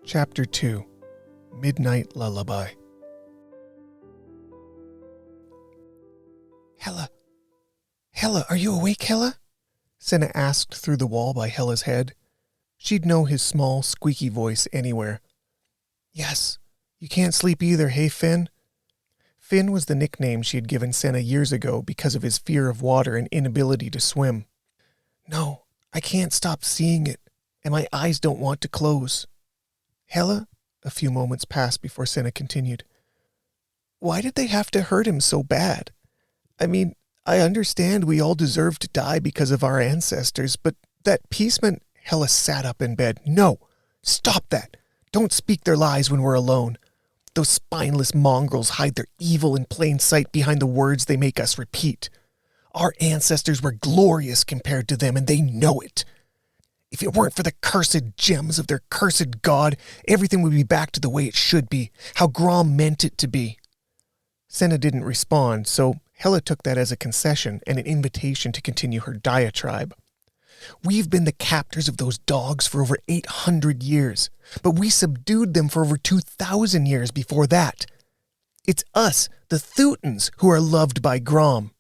Chapter 2 Midnight Lullaby. Hella, are you awake, Hella? Senna asked through the wall by Hella's head. She'd know his small, squeaky voice anywhere. Yes, you can't sleep either, hey, Finn? Finn was the nickname she had given Senna years ago because of his fear of water and inability to swim. No, I can't stop seeing it, and my eyes don't want to close. Hella? A few moments passed before Senna continued. Why did they have to hurt him so bad? I mean, I understand we all deserve to die because of our ancestors, but that peaceman... Hella sat up in bed. No! Stop that! Don't speak their lies when we're alone. Those spineless mongrels hide their evil in plain sight behind the words they make us repeat. Our ancestors were glorious compared to them, and they know it. If it weren't for the cursed gems of their cursed god, everything would be back to the way it should be, how Grom meant it to be. Senna didn't respond, so Hella took that as a concession and an invitation to continue her diatribe. We've been the captors of those dogs for over 800 years, but we subdued them for over 2,000 years before that. It's us, the Theutons, who are loved by Grom.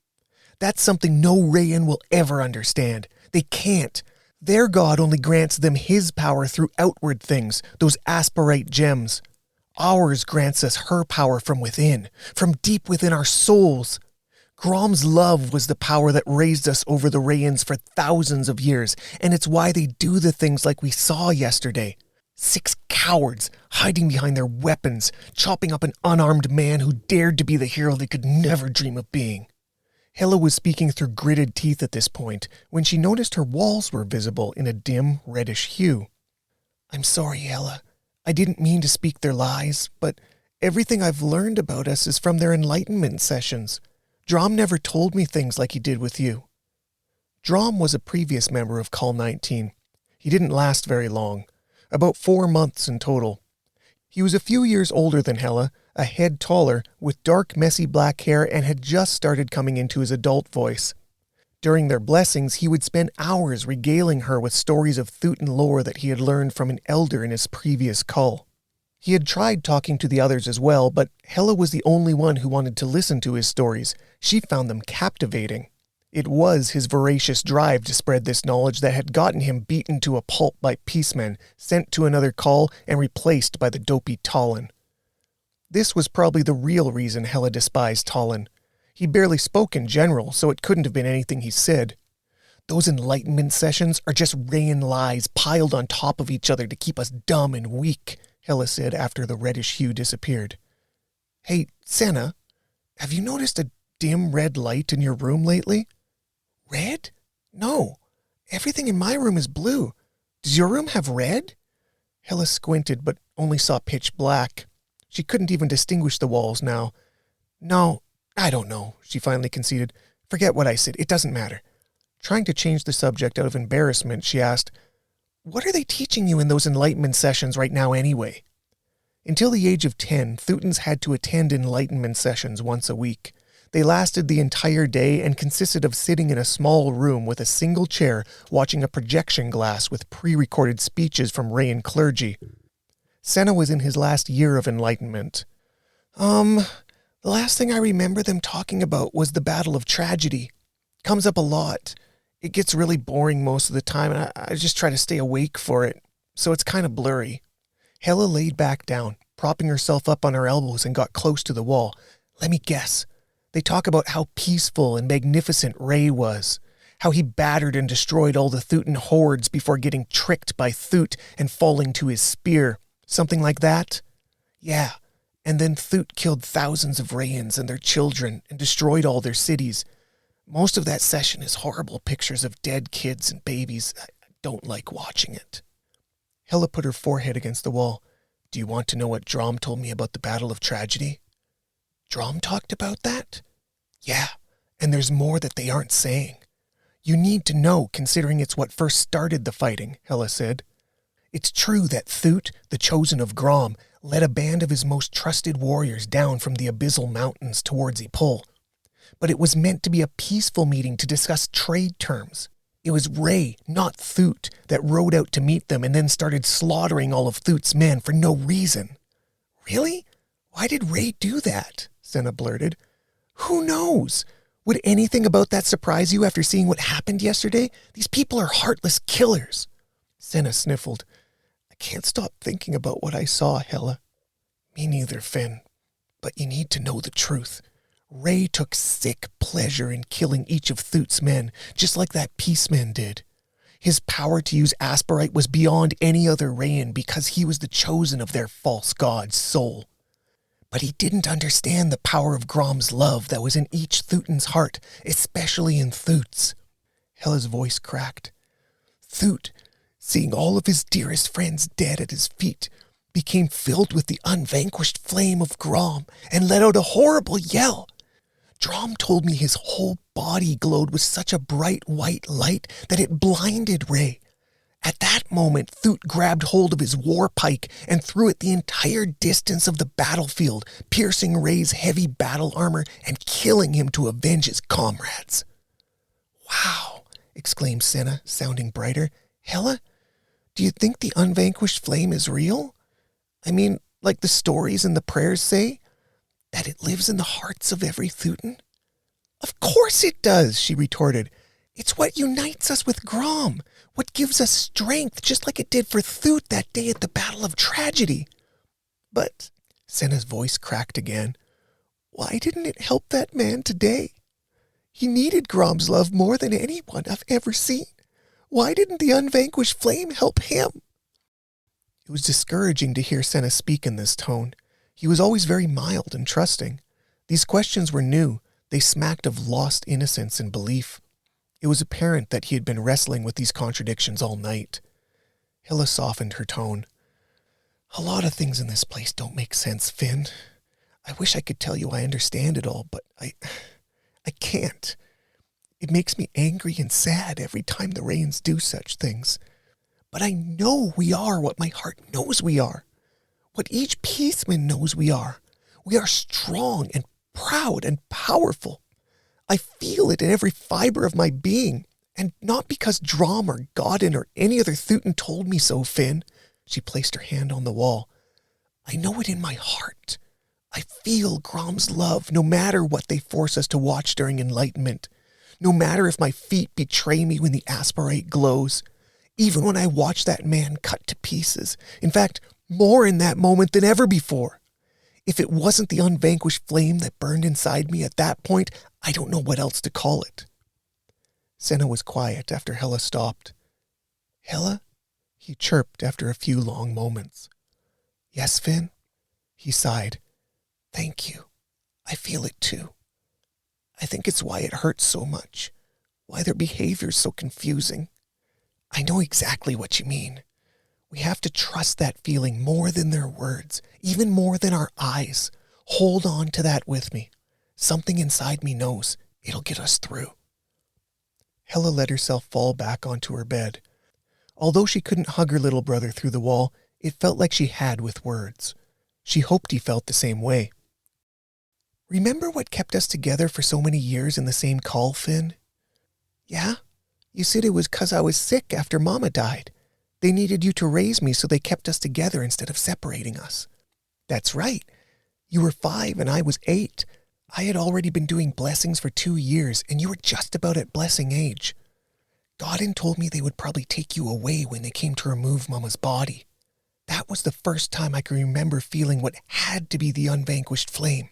That's something no Rayan will ever understand. They can't. Their god only grants them his power through outward things, those aspirite gems. Ours grants us her power from within, from deep within our souls. Grom's love was the power that raised us over the Rayans for thousands of years, and it's why they do the things like we saw yesterday. 6 cowards hiding behind their weapons, chopping up an unarmed man who dared to be the hero they could never dream of being. Hella was speaking through gritted teeth at this point when she noticed her walls were visible in a dim, reddish hue. I'm sorry, Hella. I didn't mean to speak their lies, but everything I've learned about us is from their enlightenment sessions. Drom never told me things like he did with you. Drom was a previous member of Call 19. He didn't last very long, about 4 months in total. He was a few years older than Hella, a head taller, with dark, messy black hair, and had just started coming into his adult voice. During their blessings, he would spend hours regaling her with stories of Theuton lore that he had learned from an elder in his previous call. He had tried talking to the others as well, but Hella was the only one who wanted to listen to his stories. She found them captivating. It was his voracious drive to spread this knowledge that had gotten him beaten to a pulp by peacemen, sent to another call, and replaced by the dopey Talon. This was probably the real reason Hella despised Talon. He barely spoke in general, so it couldn't have been anything he said. Those enlightenment sessions are just Rayan lies piled on top of each other to keep us dumb and weak, Hella said after the reddish hue disappeared. Hey, Senna, have you noticed a dim red light in your room lately? Red? No. Everything in my room is blue. Does your room have red? Hella squinted, but only saw pitch black. She couldn't even distinguish the walls now. No, I don't know, she finally conceded. Forget what I said. It doesn't matter. Trying to change the subject out of embarrassment, she asked, What are they teaching you in those enlightenment sessions right now anyway? Until the age of 10, Theutons had to attend enlightenment sessions once a week. They lasted the entire day and consisted of sitting in a small room with a single chair watching a projection glass with pre-recorded speeches from Rayan clergy. Senna was in his last year of enlightenment. The last thing I remember them talking about was the Battle of Tragedy. Comes up a lot. It gets really boring most of the time, and I just try to stay awake for it, so it's kind of blurry. Hella laid back down, propping herself up on her elbows and got close to the wall. Let me guess. They talk about how peaceful and magnificent Ray was, how he battered and destroyed all the Theuton hordes before getting tricked by Theut and falling to his spear. Something like that? Yeah, and then Theut killed thousands of Rayans and their children and destroyed all their cities. Most of that session is horrible pictures of dead kids and babies. I don't like watching it. Hella put her forehead against the wall. Do you want to know what Drom told me about the Battle of Tragedy? Drom talked about that? Yeah, and there's more that they aren't saying. You need to know, considering it's what first started the fighting, Hella said. It's true that Theut, the chosen of Grom, led a band of his most trusted warriors down from the abyssal mountains towards Ipol. But it was meant to be a peaceful meeting to discuss trade terms. It was Ray, not Thoot, that rode out to meet them and then started slaughtering all of Thoot's men for no reason. Really? Why did Ray do that? Senna blurted. Who knows? Would anything about that surprise you after seeing what happened yesterday? These people are heartless killers. Senna sniffled. I can't stop thinking about what I saw, Hella. Me neither, Finn. But you need to know the truth. Ray took sick pleasure in killing each of Thoot's men, just like that Peaceman did. His power to use Asperite was beyond any other Rayan because he was the chosen of their false god's soul. But he didn't understand the power of Grom's love that was in each Thootan's heart, especially in Thoot's. Hella's voice cracked. Thoot, seeing all of his dearest friends dead at his feet, became filled with the unvanquished flame of Grom and let out a horrible yell. Drom told me his whole body glowed with such a bright white light that it blinded Ray. At that moment, Thoot grabbed hold of his war pike and threw it the entire distance of the battlefield, piercing Ray's heavy battle armor and killing him to avenge his comrades. Wow, exclaimed Senna, sounding brighter. Hella, do you think the unvanquished flame is real? I mean, like the stories and the prayers say? That it lives in the hearts of every Thootan? Of course it does, she retorted. It's what unites us with Grom, what gives us strength, just like it did for Thoot that day at the Battle of Tragedy. But, Senna's voice cracked again, why didn't it help that man today? He needed Grom's love more than anyone I've ever seen. Why didn't the unvanquished flame help him? It was discouraging to hear Senna speak in this tone. He was always very mild and trusting. These questions were new. They smacked of lost innocence and belief. It was apparent that he had been wrestling with these contradictions all night. Hilla softened her tone. A lot of things in this place don't make sense, Finn. I wish I could tell you I understand it all, but I can't. It makes me angry and sad every time the Rayans do such things. But I know we are what my heart knows we are. What each Peaceman knows we are. We are strong and proud and powerful. I feel it in every fiber of my being, and not because Drom or Godin or any other Thootan told me so, Finn. She placed her hand on the wall. I know it in my heart. I feel Grom's love no matter what they force us to watch during Enlightenment. No matter if my feet betray me when the Asperite glows. Even when I watch that man cut to pieces. In fact, more in that moment than ever before. If it wasn't the unvanquished flame that burned inside me at that point, I don't know what else to call it. Senna was quiet after Hella stopped. Hella? He chirped after a few long moments. Yes, Finn? He sighed. Thank you. I feel it too. I think it's why it hurts so much. Why their behavior's so confusing. I know exactly what you mean. We have to trust that feeling more than their words, even more than our eyes. Hold on to that with me. Something inside me knows it'll get us through. Hella let herself fall back onto her bed. Although she couldn't hug her little brother through the wall, it felt like she had with words. She hoped he felt the same way. Remember what kept us together for so many years in the same call, Finn? Yeah? You said it was 'cause I was sick after Mama died. They needed you to raise me, so they kept us together instead of separating us. That's right. You were 5 and I was 8. I had already been doing blessings for 2 years, and you were just about at blessing age. Godin told me they would probably take you away when they came to remove Mama's body. That was the first time I could remember feeling what had to be the unvanquished flame.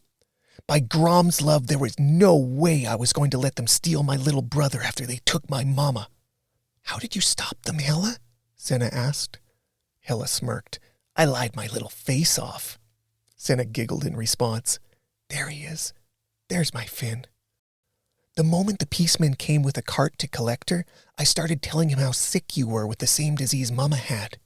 By Grom's love, there was no way I was going to let them steal my little brother after they took my Mama. How did you stop them, Hella? Senna asked. Hella smirked. I lied my little face off. Senna giggled in response. There he is. There's my Finn. The moment the Peaceman came with a cart to collect her, I started telling him how sick you were with the same disease Mama had.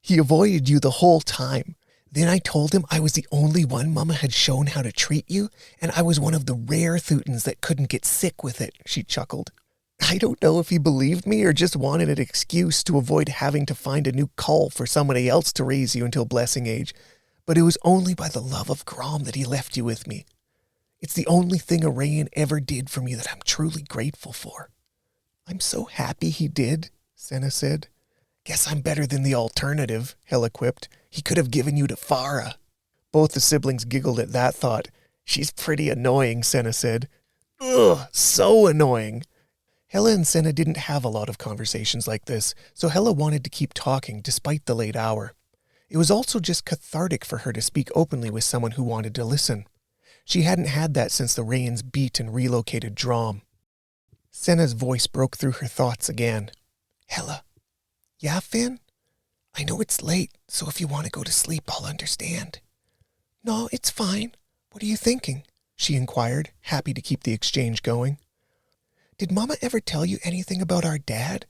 He avoided you the whole time. Then I told him I was the only one Mama had shown how to treat you, and I was one of the rare Thootans that couldn't get sick with it, she chuckled. I don't know if he believed me or just wanted an excuse to avoid having to find a new call for somebody else to raise you until blessing age, but it was only by the love of Grom that he left you with me. It's the only thing a Rayan ever did for me that I'm truly grateful for. I'm so happy he did, Senna said. Guess I'm better than the alternative, Hella quipped. He could have given you to Farah. Both the siblings giggled at that thought. She's pretty annoying, Senna said. Ugh, so annoying. Hella and Senna didn't have a lot of conversations like this, so Hella wanted to keep talking despite the late hour. It was also just cathartic for her to speak openly with someone who wanted to listen. She hadn't had that since the Rayans beat and relocated Drom. Senna's voice broke through her thoughts again. Hella. Yeah, Finn? I know it's late, so if you want to go to sleep, I'll understand. No, it's fine. What are you thinking? She inquired, happy to keep the exchange going. Did Mama ever tell you anything about our dad?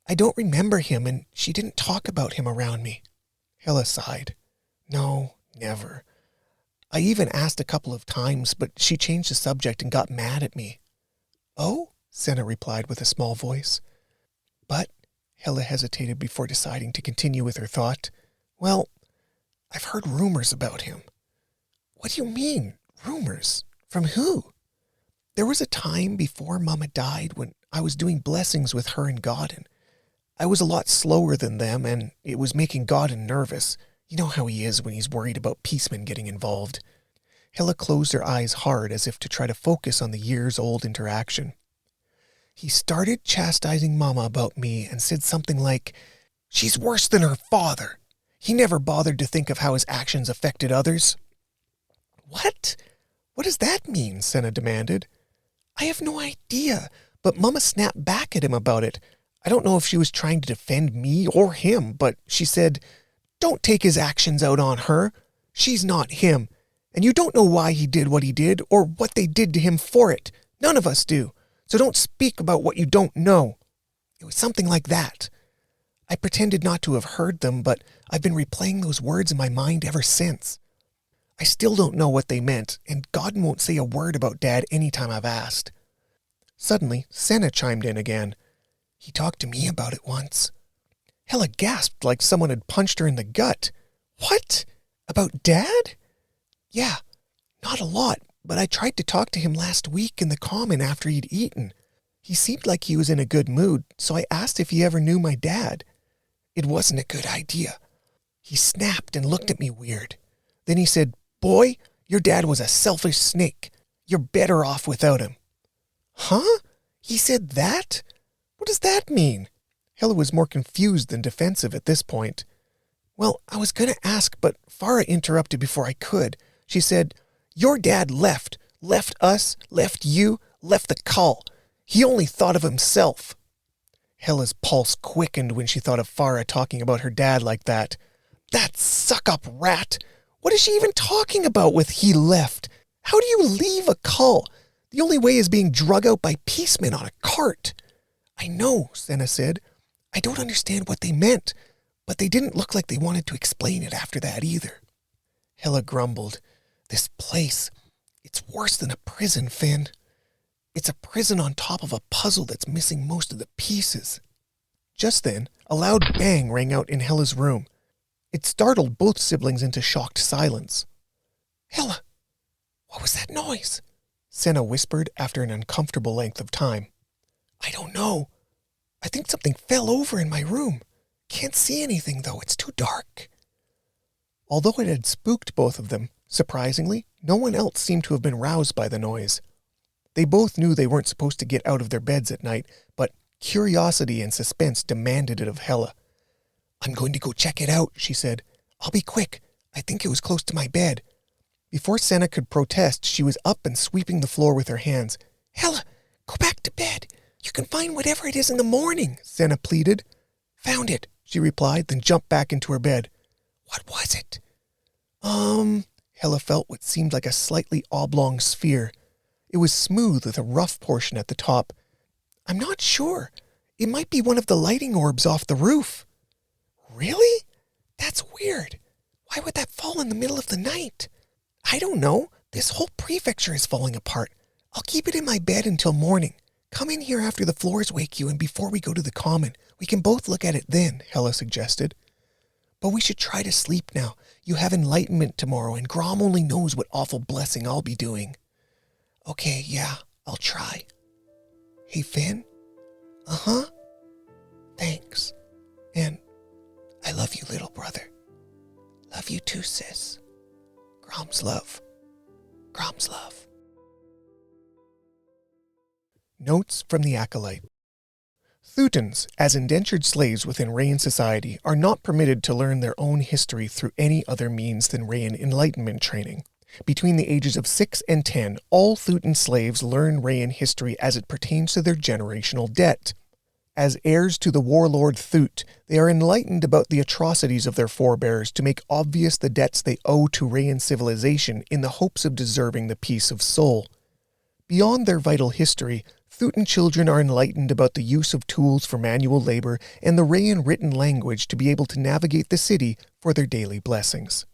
I don't remember him, and she didn't talk about him around me. Hella sighed. No, never. I even asked a couple of times, but she changed the subject and got mad at me. Oh? Senna replied with a small voice. But, Hella hesitated before deciding to continue with her thought. Well, I've heard rumors about him. What do you mean, rumors? From who? There was a time before Mama died when I was doing blessings with her and Godden. I was a lot slower than them, and it was making Godden nervous. You know how he is when he's worried about Peaceman getting involved. Hella closed her eyes hard as if to try to focus on the years-old interaction. He started chastising Mama about me and said something like, She's worse than her father. He never bothered to think of how his actions affected others. What? What does that mean? Senna demanded. I have no idea, but Mama snapped back at him about it. I don't know if she was trying to defend me or him, but she said, Don't take his actions out on her. She's not him, and you don't know why he did what he did or what they did to him for it. None of us do, so don't speak about what you don't know. It was something like that. I pretended not to have heard them, but I've been replaying those words in my mind ever since. I still don't know what they meant, and Godden won't say a word about Dad any time I've asked. Suddenly, Senna chimed in again. He talked to me about it once. Hella gasped like someone had punched her in the gut. What? About Dad? Yeah, not a lot, but I tried to talk to him last week in the common after he'd eaten. He seemed like he was in a good mood, so I asked if he ever knew my dad. It wasn't a good idea. He snapped and looked at me weird. Then he said, Boy, your dad was a selfish snake. You're better off without him. Huh? He said that? What does that mean? Hella was more confused than defensive at this point. Well, I was going to ask, but Farah interrupted before I could. She said, Your dad left us, left you, left the call. He only thought of himself. Hella's pulse quickened when she thought of Farah talking about her dad like that. That suck-up rat! What is she even talking about with he left? How do you leave a call? The only way is being drug out by Peacemen on a cart. I know, Senna said. I don't understand what they meant, but they didn't look like they wanted to explain it after that either. Hella grumbled. This place, it's worse than a prison, Finn. It's a prison on top of a puzzle that's missing most of the pieces. Just then, a loud bang rang out in Hella's room. It startled both siblings into shocked silence. Hella, what was that noise? Senna whispered after an uncomfortable length of time. I don't know. I think something fell over in my room. Can't see anything, though. It's too dark. Although it had spooked both of them, surprisingly, no one else seemed to have been roused by the noise. They both knew they weren't supposed to get out of their beds at night, but curiosity and suspense demanded it of Hella. I'm going to go check it out, she said. I'll be quick. I think it was close to my bed. Before Senna could protest, she was up and sweeping the floor with her hands. Hella, go back to bed. You can find whatever it is in the morning, Senna pleaded. Found it, she replied, then jumped back into her bed. What was it? Hella felt what seemed like a slightly oblong sphere. It was smooth with a rough portion at the top. I'm not sure. It might be one of the lighting orbs off the roof. Really? That's weird. Why would that fall in the middle of the night? I don't know. This whole prefecture is falling apart. I'll keep it in my bed until morning. Come in here after the floors wake you and before we go to the common. We can both look at it then, Hella suggested. But we should try to sleep now. You have enlightenment tomorrow and Grom only knows what awful blessing I'll be doing. Okay, yeah, I'll try. Hey, Finn? Uh-huh. Thanks. And I love you, little brother. Love you too, sis. Grom's love. Grom's love. Notes from the Acolyte. Theutons, as indentured slaves within Rayan society, are not permitted to learn their own history through any other means than Rayan enlightenment training. Between the ages of 6 and 10, all Theuton slaves learn Rayan history as it pertains to their generational debt. As heirs to the warlord Theut, they are enlightened about the atrocities of their forebears to make obvious the debts they owe to Rayan civilization in the hopes of deserving the peace of soul. Beyond their vital history, Theuton children are enlightened about the use of tools for manual labor and the Rayan written language to be able to navigate the city for their daily blessings.